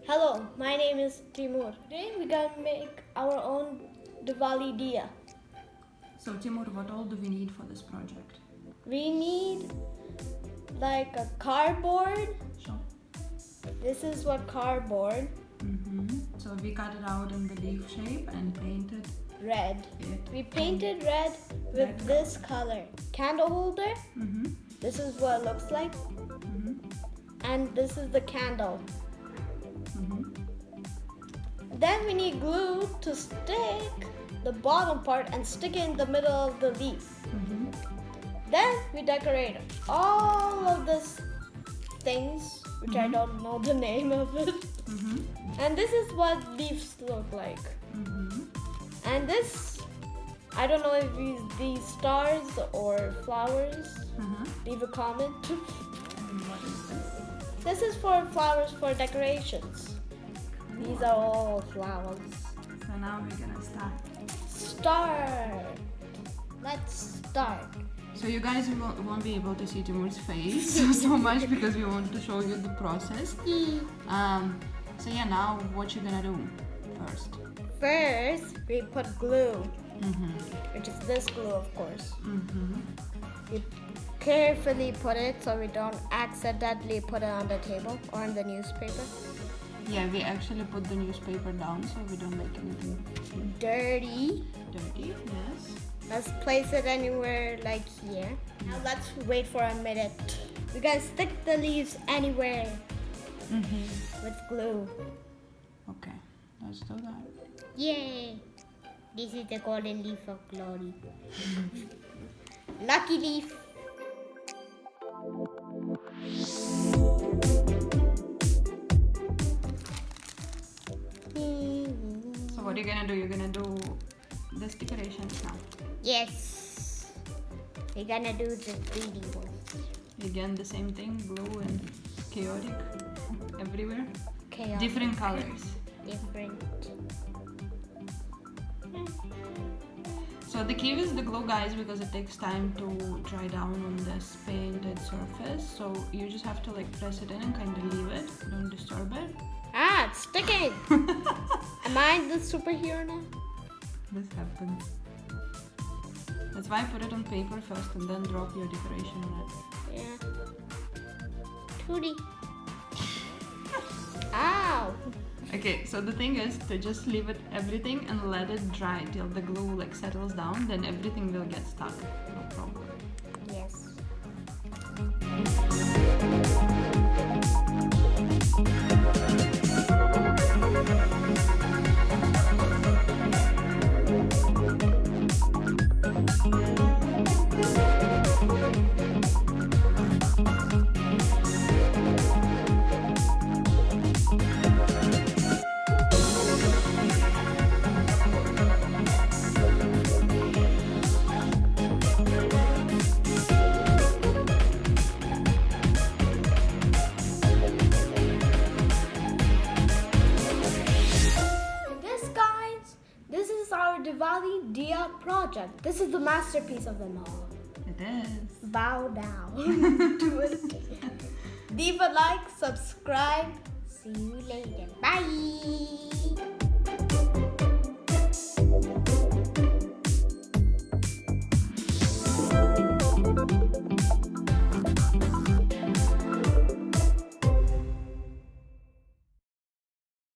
Hello, my name is Timur. Today we're gonna make our own Diwali Diya. So Timur, what all do we need for this project? We need like a cardboard. Sure. This is what cardboard. So we cut it out in the leaf shape and painted Red. it. We painted red with Red this color. Candle holder. Mm-hmm. This is what it looks like. And this is the candle. Then we need glue to stick the bottom part and stick it in the middle of the leaf. Then we decorate all of these things, which I don't know the name of it. And this is what leaves look like. And this, I don't know if these stars or flowers. Leave a comment. And what is this? This is for flowers for decorations. These are all flowers. So now we're gonna start. Start. Let's start. So you guys won't be able to see Timur's face so much because we want to show you the process. So yeah, now what you gonna do first? First, we put glue, which is this glue, of course. We carefully put it so we don't accidentally put it on the table or on the newspaper. Yeah, we actually put the newspaper down so we don't make anything Dirty. dirty. Yes. Let's place it anywhere like here. Now let's wait for a minute. We're gonna stick the leaves anywhere with glue. Okay, let's do that. Yay! This is the golden leaf of glory. Lucky leaf. So what are you gonna do? You're gonna do this decorations now. Yes. We're gonna do the 3D ones. Again, the same thing, blue and chaotic everywhere. Chaotic. Different colors. Different. So the key is the glue, guys, because it takes time to dry down on this painted surface. So you just have to like press it in and kind of leave it. Don't disturb it. Ah, it's sticking. Am I the superhero now? This happens. That's why I put it on paper first and then drop your decoration on it. Yeah. 2D. Ow. Okay, so the thing is to just leave it everything and let it dry till the glue like settles down, then everything will get stuck. No problem. Yes. This is our Diwali Diya project. This is the masterpiece of them all. It is. Bow down to it. Leave a like, subscribe. See you later. Bye.